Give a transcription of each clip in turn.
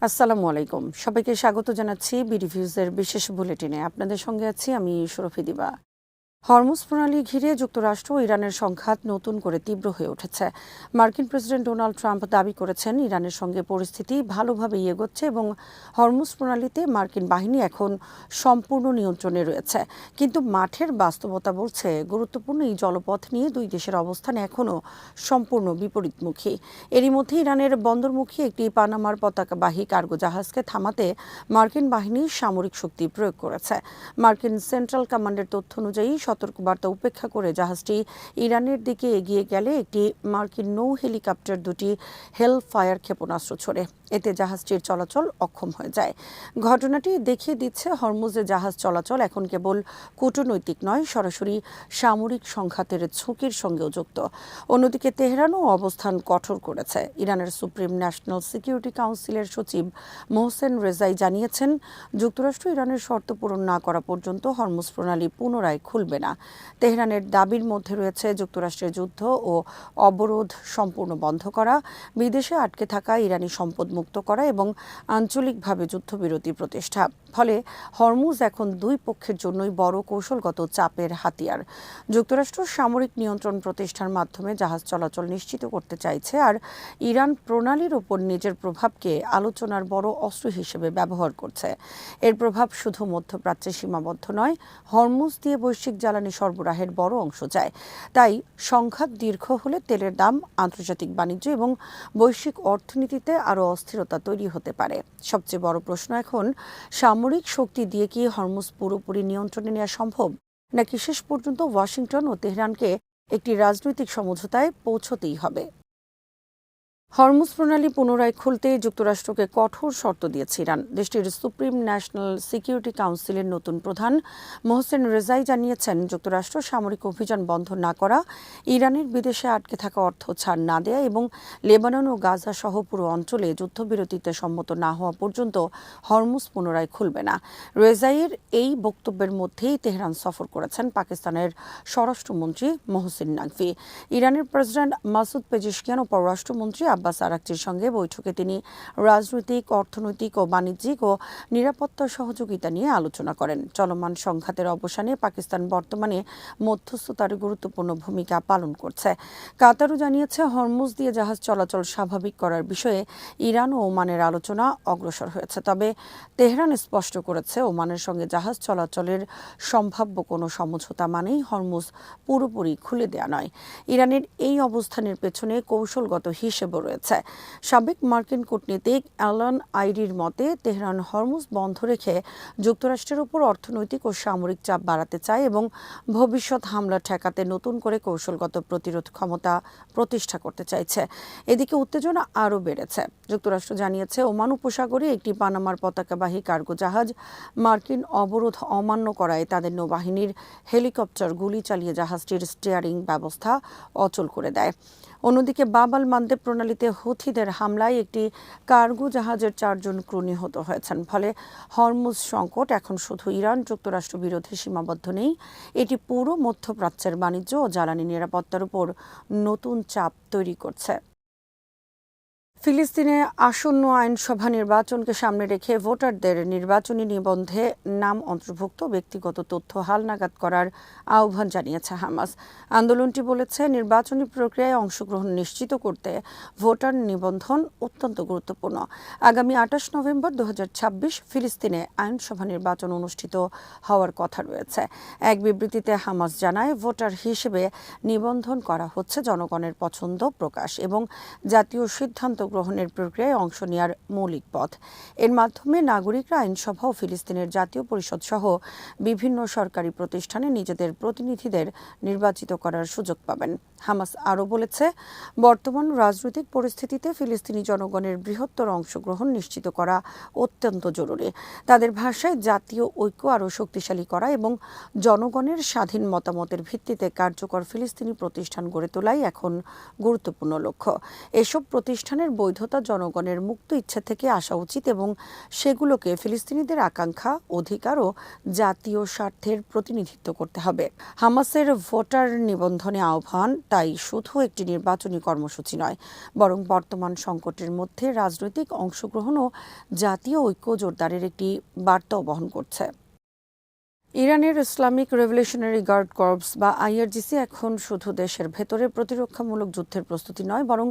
আসসালামু আলাইকুম। সবাইকে স্বাগত জানাচ্ছি বিডিভিউজের বিশেষ বুলেটিনে। আপনাদের সঙ্গে আছি আমি শরফি দিবা। হরমুজ প্রণালী ঘিরে যুক্তরাষ্ট্র ও ইরানের সংঘাত নতুন করে তীব্র হয়ে উঠেছে। মার্কিন প্রেসিডেন্ট ডোনাল্ড ট্রাম্প দাবি করেছেন ইরানের সঙ্গে পরিস্থিতি ভালোভাবে এগোচ্ছে এবং হরমুজ প্রণালীতে মার্কিন বাহিনী এখন সম্পূর্ণ নিয়ন্ত্রণে রয়েছে। কিন্তু মাঠের বাস্তবতা বলছে গুরুত্বপূর্ণ এই জলপথ নিয়ে দুই দেশের অবস্থান এখনও সম্পূর্ণ বিপরীতমুখী। এরই মধ্যে ইরানের বন্দরমুখী একটি পানামার পতাকাবাহী কার্গো জাহাজকে থামাতে মার্কিন বাহিনী সামরিক শক্তি প্রয়োগ করেছে। মার্কিন সেন্ট্রাল কমান্ডের তথ্য অনুযায়ী সতর্কবার্তা উপেক্ষা করে জাহাজটি ইরানের দিকে এগিয়ে গেলে একটি মার্কিন নৌ হেলিকপ্টার দুটি হেল ফায়ার ক্ষেপণাস্ত্র ছোড়ে। এতে জাহাজটির চলাচল অক্ষম হয়ে যায়। ঘটনাটি দেখিয়ে দিচ্ছে হরমুজে জাহাজ চলাচল এখন কেবল কূটনৈতিক নয়, সরাসরি সামরিক সংঘাতের ঝুঁকির সঙ্গেও যুক্ত। অন্যদিকে তেহরানও অবস্থান কঠোর করেছে। ইরানের সুপ্রিম ন্যাশনাল সিকিউরিটি কাউন্সিলের সচিব মোহসেন রেজাই জানিয়েছেন, যুক্তরাষ্ট্র ইরানের শর্ত পূরণ না করা পর্যন্ত হরমুজ প্রণালী পুনরায় খুলবে না। তেহরানের দাবির মধ্যে রয়েছে যুক্তরাষ্ট্রের যুদ্ধ ও অবরোধ সম্পূর্ণ বন্ধ করা, বিদেশে আটকে থাকা ইরানি সম্পদ মুক্ত করা এবং আঞ্চলিকভাবে যুদ্ধবিরতি প্রতিষ্ঠা। ফলে হরমুজ এখন দুই পক্ষের জন্যই বড় কৌশলগত চাপের হাতিয়ার। যুক্তরাষ্ট্র সামরিক নিয়ন্ত্রণ প্রতিষ্ঠার মাধ্যমে জাহাজ চলাচল নিশ্চিত করতে চাইছে, আর ইরান প্রণালীর ওপর নিজের প্রভাবকে আলোচনার বড় অস্ত্র হিসেবে ব্যবহার করছে। এর প্রভাব শুধু মধ্যপ্রাচ্যে সীমাবদ্ধ নয়, হরমুজ দিয়ে বৈশ্বিক জ্বালানি সরবরাহের বড় অংশ যায়। তাই সংঘাত দীর্ঘ হলে তেলের দাম, আন্তর্জাতিক বাণিজ্য এবং বৈশ্বিক অর্থনীতিতে আরও অস্থিরতা তৈরি হতে পারে। সবচেয়ে বড় প্রশ্ন এখন, সামরিক শক্তি দিয়ে কি হরমুজ পুরোপুরি নিয়ন্ত্রণে নেওয়া সম্ভব, নাকি শেষ পর্যন্ত ওয়াশিংটন ও তেহরানকে একটি রাজনৈতিক সমঝোতায় পৌঁছতেই হবে? হরমুজ প্রণালী পুনরায় খুলতে যুক্তরাষ্ট্রকে কঠোর শর্ত দিয়েছে ইরান। দেশটির সুপ্রিম ন্যাশনাল সিকিউরিটি কাউন্সিলের নতুন প্রধান মোহসেন রেজাই জানিয়েছেন, যুক্তরাষ্ট্র সামরিক অভিযান বন্ধ না করা, ইরানের বিদেশে আটকে থাকা অর্থ ছাড় না দেয়া এবং লেবানন ও গাজা সহ পুরো অঞ্চলে যুদ্ধবিরতিতে সম্মত না হওয়া পর্যন্ত হরমুজ পুনরায় খুলবে না। রেজাইয়ের এই বক্তব্যের মধ্যেই তেহরান সফর করেছেন পাকিস্তানের স্বরাষ্ট্রমন্ত্রী মোহসিন নাকভি। ইরানের প্রেসিডেন্ট মাসুদ পেজিশকিয়ান ও পররাষ্ট্রমন্ত্রী আব্বাস আরাকচির সঙ্গে বৈঠকে তিনি রাজনৈতিক, অর্থনৈতিক ও বাণিজ্যিক ও নিরাপত্তা সহযোগিতা নিয়ে আলোচনা করেন। চলমান সংঘাতের অবসানে পাকিস্তান বর্তমানে মধ্যস্থতার গুরুত্বপূর্ণ ভূমিকা পালন করছে। কাতারও জানিয়েছে, হরমুজ দিয়ে জাহাজ চলাচল স্বাভাবিক করার বিষয়ে ইরান ও ওমানের আলোচনা অগ্রসর হয়েছে। তবে তেহরান স্পষ্ট করেছে, ওমানের সঙ্গে জাহাজ চলাচলের সম্ভাব্য কোনো সমঝোতা মানেই হরমুজ পুরোপুরি খুলে দেয়া নয়। ইরানের এই অবস্থানের পেছনে কৌশলগত হিসেব রয়েছে। সাবেক মার্কিন কূটনীতিক অ্যালান আইরির মতে, তেহরান হরমুজ বন্ধ রেখে যুক্তরাষ্ট্রের উপর অর্থনৈতিক ও সামরিক চাপ বাড়াতে চায় এবং ভবিষ্যৎ হামলা ঠেকাতে নতুন করে কৌশলগত প্রতিরোধ ক্ষমতা প্রতিষ্ঠা করতে চাইছে। এদিকে উত্তেজনা আরও বেড়েছে। যুক্তরাষ্ট্র জানিয়েছে, ওমান উপসাগরে একটি পানামার পতাকাবাহী কার্গো জাহাজ মার্কিন অবরোধ অমান্য করায় তাদের নৌবাহিনীর হেলিকপ্টার গুলি চালিয়ে জাহাজটির স্টিয়ারিং ব্যবস্থা অচল করে দেয়। অন্যদিকে বাব আল মানদেব প্রণালীতে হুথিদের হামলায় একটি কার্গো জাহাজের 4 জন ক্রু নিহত হয়েছেন। ফলে হরমুজ সংকট এখন শুধু ইরান যুক্তরাষ্ট্র বিরোধী সীমাবদ্ধ নেই, এটি পুরো মধ্যপ্রাচ্যের বাণিজ্য ও জ্বালানি নিরাপত্তার উপর নতুন চাপ তৈরি করছে। ফিলিস্তিনে আসন্ন আইনসভা নির্বাচনকে সামনে রেখে ভোটারদের নির্বাচনী নিবন্ধে নাম অন্তর্ভুক্ত ব্যক্তিগত তথ্য হালনাগাদ করার আহ্বান জানিয়েছে হামাস। আন্দোলনটি বলেছে, নির্বাচনী প্রক্রিয়ায় অংশগ্রহণ নিশ্চিত করতে ভোটার নিবন্ধন অত্যন্ত গুরুত্বপূর্ণ। আগামী 28 নভেম্বর 2026 ফিলিস্তিনে আইনসভা নির্বাচন অনুষ্ঠিত হওয়ার কথা রয়েছে। এক বিবৃতিতে হামাস জানায়, ভোটার হিসেবে নিবন্ধন করা হচ্ছে জনগণের পছন্দ প্রকাশ এবং জাতীয় সিদ্ধান্ত গ্রহণের প্রক্রিয়ায় অংশ নেওয়ার মৌলিক পথ। এর মাধ্যমে নাগরিকরা আইনসভা ও ফিলিস্তিনের জাতীয় পরিষদ সহ বিভিন্ন সরকারি প্রতিষ্ঠানে নিজেদের প্রতিনিধিদের নির্বাচিত করার সুযোগ পাবেন। হামাস আরও বলেছে, বর্তমান রাজনৈতিক পরিস্থিতিতে ফিলিস্তিনি জনগণের বৃহত্তর অংশগ্রহণ নিশ্চিত করা অত্যন্ত জরুরি। তাদের ভাষায় জাতীয় ঐক্য আরও শক্তিশালী করা এবং জনগণের স্বাধীন মতামতের ভিত্তিতে কার্যকর ফিলিস্তিনি প্রতিষ্ঠান গড়ে তোলাই এখন গুরুত্বপূর্ণ লক্ষ্য। এসব প্রতিষ্ঠানের বৈধতা জনগণের মুক্ত ইচ্ছে থেকে আসা উচিত এবং সেগুলোকে ফিলিস্তিনিদের আকাঙ্ক্ষা, অধিকার ও জাতীয় স্বার্থের প্রতিনিধিত্ব করতে হবে। হামাসের ভোটার নিবন্ধনে আহ্বান তাই শুধু একটি নির্বাচনী কর্মসূচি নয়, বরং বর্তমান সংকটের মধ্যে রাজনৈতিক অংশগ্রহণ ও জাতীয় ঐক্য জোরদারের একটি বার্তাও বহন করছে। ইরানের ইসলামিক রেভলিউশনারি গার্ড কর্পস বা আইআরজিসি এখন শুধু দেশের ভেতরে প্রতিরক্ষামূলক যুদ্ধের প্রস্তুতি নয়, বরং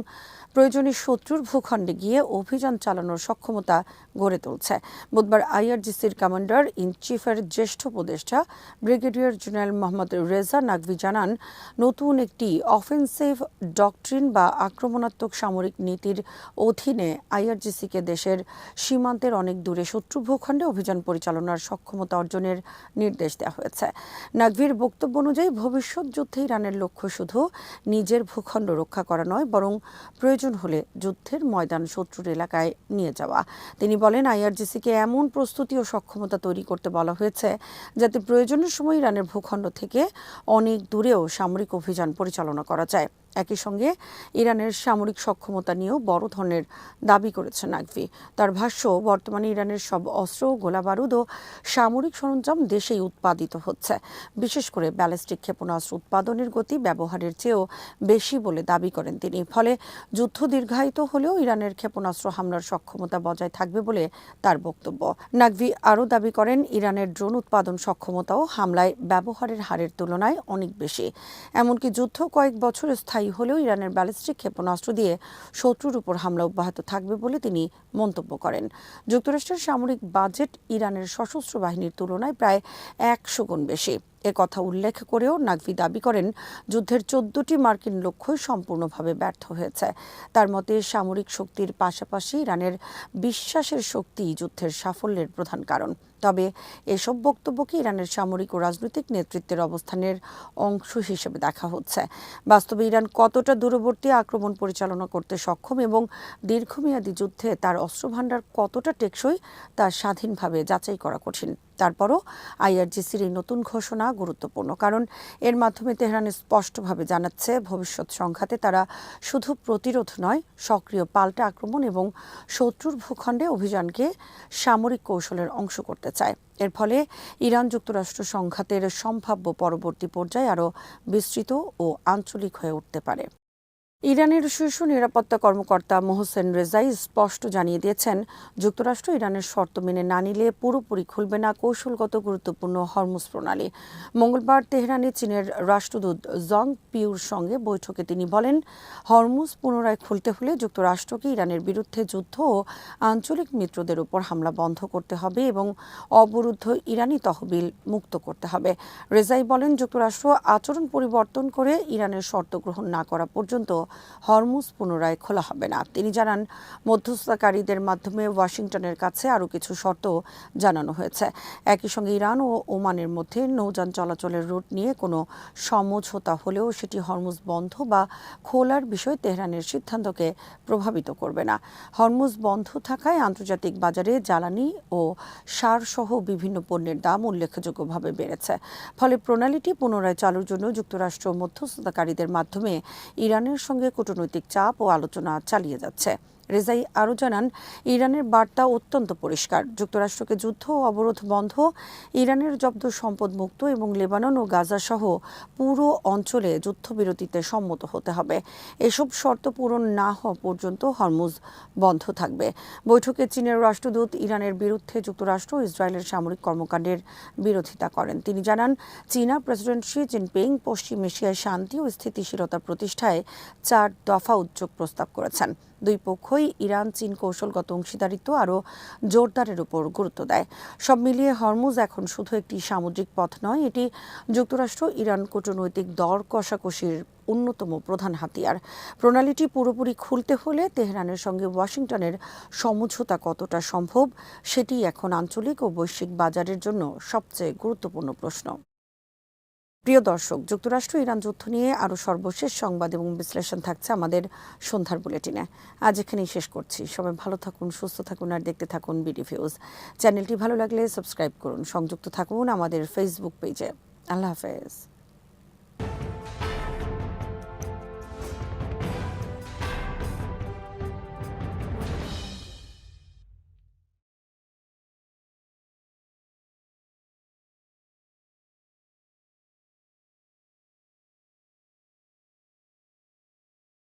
প্রয়োজনে শত্রুর ভূখণ্ডে গিয়ে অভিযান চালানোর সক্ষমতা গড়ে তুলছে। বুধবার আইআরজিসির কমান্ডার ইন চিফের জ্যেষ্ঠ উপদেষ্টা ব্রিগেডিয়ার জেনারেল মোহাম্মদ রেজা নাকভি জানান, নতুন একটি অফেন্সিভ ডকট্রিন বা আক্রমণাত্মক সামরিক নীতির অধীনে আইআরজিসিকে দেশের সীমান্তের অনেক দূরে শত্রু ভূখণ্ডে অভিযান পরিচালনার সক্ষমতা অর্জনের নির্দেশ দেওয়া হয়েছে। নাকভির বক্তব্য অনুযায়ী ভবিষ্যৎ যুদ্ধে ইরানের লক্ষ্য শুধু নিজের ভূখণ্ড রক্ষা করা নয়, বরং প্রয়োজন হলে যুদ্ধের ময়দান শত্রুর এলাকায় নিয়ে যাওয়া। তিনি বলেন, আইআরজিসিকে এমন প্রস্তুতি ও সক্ষমতা তৈরি করতে বলা হয়েছে যাতে প্রয়োজনের সময় ইরানের ভূখণ্ড থেকে অনেক দূরেও সামরিক অভিযান পরিচালনা করা যায়। একই সঙ্গে ইরানের সামরিক সক্ষমতা নিয়েও বড় ধরনের দাবি করেছে নাকভি। তার ভাষ্য, বর্তমানে ইরানের সব অস্ত্র, গোলাবারুদ ও সামরিক সরঞ্জাম দেশেই উৎপাদিত হচ্ছে। বিশেষ করে ব্যালিস্টিক ক্ষেপণাস্ত্র উৎপাদনের গতি ব্যবহারের চেয়েও বেশি বলে দাবি করেন তিনি। ফলে যুদ্ধ দীর্ঘায়িত হলেও ইরানের ক্ষেপণাস্ত্র হামলার সক্ষমতা বজায় থাকবে বলে তার বক্তব্য। নাকভি আরও দাবি করেন, ইরানের ড্রোন উৎপাদন সক্ষমতাও হামলায় ব্যবহারের হারের তুলনায় অনেক বেশি। এমনকি যুদ্ধ কয়েক বছর স্থায়ী হলেও ইরানের ব্যালিস্টিক ক্ষেপণাস্ত্র দিয়ে শত্রুর উপর হামলা অব্যাহত থাকবে বলে তিনি মন্তব্য করেন। যুক্তরাষ্ট্রের সামরিক বাজেট ইরানের সশস্ত্র বাহিনীর তুলনায় প্রায় 100 গুণ বেশি। কথা উল্লেখ করেও নাকভি দাবি করেন, যুদ্ধের 14টি মার্কিন লক্ষ্যই সম্পূর্ণভাবে ব্যর্থ হয়েছে। তার মতে, সামরিক শক্তির পাশাপাশি ইরানের বিশ্বাসের শক্তি যুদ্ধের সাফল্যের প্রধান কারণ। তবে এসব বক্তব্যকে ইরানের সামরিক ও রাজনৈতিক নেতৃত্বের অবস্থানের অংশ হিসেবে দেখা হচ্ছে। বাস্তবে ইরান কতটা দূরবর্তী আক্রমণ পরিচালনা করতে সক্ষম এবং দীর্ঘমেয়াদী যুদ্ধে তার অস্ত্রভাণ্ডার কতটা টেকসই তা স্বাধীনভাবে যাচাই করা কঠিন। তারপরও আইআরজিসির এই নতুন ঘোষণা গুরুত্বপূর্ণ, কারণ এর মাধ্যমে তেহরান স্পষ্টভাবে জানাচ্ছে ভবিষ্যৎ সংঘাতে তারা শুধু প্রতিরোধ নয়, সক্রিয় পাল্টা আক্রমণ এবং শত্রুর ভূখণ্ডে অভিযানকে সামরিক কৌশলের অংশ করতে চায়। এর ফলে ইরান যুক্তরাষ্ট্র সংঘাতের সম্ভাব্য পরবর্তী পর্যায়ে আরও বিস্তৃত ও আঞ্চলিক হয়ে উঠতে পারে। ইরানের শীর্ষ নিরাপত্তা কর্মকর্তা মোহসেন রেজাই স্পষ্ট জানিয়ে দিয়েছেন, যুক্তরাষ্ট্র ইরানের শর্ত মেনে না নিলে পুরোপুরি খুলবে না কৌশলগত গুরুত্বপূর্ণ হরমুজ প্রণালী। মঙ্গলবার তেহরানে চীনের রাষ্ট্রদূত জং পিউর সঙ্গে বৈঠকে তিনি বলেন, হরমুজ পুনরায় খুলতে হলে যুক্তরাষ্ট্রকে ইরানের বিরুদ্ধে যুদ্ধ ও আঞ্চলিক মিত্রদের উপর হামলা বন্ধ করতে হবে এবং অবরুদ্ধ ইরানি তহবিল মুক্ত করতে হবে। রেজাই বলেন, যুক্তরাষ্ট্র আচরণ পরিবর্তন করে ইরানের শর্ত গ্রহণ না করা পর্যন্ত হরমুজ পুনরায় খোলা হবে না। তিনি জানান, মধ্যস্থতাকারীদের মাধ্যমে ওয়াশিংটনের কাছে আরও কিছু শর্ত জানানো হয়েছে। একই সঙ্গে ইরান ও ওমানের মধ্যে নৌযান চলাচলের রুট নিয়ে কোনো সমঝোতা হলেও সেটি হরমুজ বন্ধ বা খোলার বিষয়ে তেহরানের সিদ্ধান্তকে প্রভাবিত করবে না। হরমুজ বন্ধ থাকায় আন্তর্জাতিক বাজারে জ্বালানি ও সার-সহ বিভিন্ন পণ্যের দাম উল্লেখযোগ্যভাবে বেড়েছে। ফলে প্রণালীটি পুনরায় চালুর জন্য যুক্তরাষ্ট্র মধ্যস্থতাকারীদের মাধ্যমে ইরানের সঙ্গে কূটনৈতিক চাপ ও আলোচনা চালিয়ে যাচ্ছে। রেজাই আরও জানান, ইরানের বার্তা অত্যন্ত পরিষ্কার, যুক্তরাষ্ট্রকে যুদ্ধ ও অবরোধ বন্ধ, ইরানের জব্দ সম্পদ মুক্ত এবং লেবানন ও গাজা সহ পুরো অঞ্চলে যুদ্ধবিরতিতে সম্মত হতে হবে। এসব শর্ত পূরণ না হওয়া পর্যন্ত হরমুজ বন্ধ থাকবে। বৈঠকে চীনের রাষ্ট্রদূত ইরানের বিরুদ্ধে যুক্তরাষ্ট্র ও ইসরায়েলের সামরিক কর্মকাণ্ডের বিরোধিতা করেন। তিনি জানান, চীনা প্রেসিডেন্ট শি জিনপিং পশ্চিম এশিয়ায় শান্তি ও স্থিতিশীলতা প্রতিষ্ঠায় 4 দফা উদ্যোগ প্রস্তাব করেছেন। দুই পক্ষই ইরান চীন কৌশলগত অংশীদারিত্ব আরও জোরদারের উপর গুরুত্ব দেয়। সব মিলিয়ে হরমুজ এখন শুধু একটি সামুদ্রিক পথ নয়, এটি যুক্তরাষ্ট্র ইরান কূটনৈতিক দর কষাকষির অন্যতম প্রধান হাতিয়ার। প্রণালীটি পুরোপুরি খুলতে হলে তেহরানের সঙ্গে ওয়াশিংটনের সমঝোতা কতটা সম্ভব, সেটি এখন আঞ্চলিক ও বৈশ্বিক বাজারের জন্য সবচেয়ে গুরুত্বপূর্ণ প্রশ্ন। প্রিয় দর্শক, যুক্তরাষ্ট্র ইরান যুদ্ধ নিয়ে আরও সর্বশেষ সংবাদ এবং বিশ্লেষণ থাকছে আমাদের সন্ধ্যার বুলেটিনে। আজ এখানেই শেষ করছি। সবাই ভালো থাকুন, সুস্থ থাকুন আর দেখতে থাকুন বিডিভিউজ। চ্যানেলটি ভালো লাগলে সাবস্ক্রাইব করুন, সংযুক্ত থাকুন আমাদের ফেসবুক পেজে। আল্লাহ হাফেজ।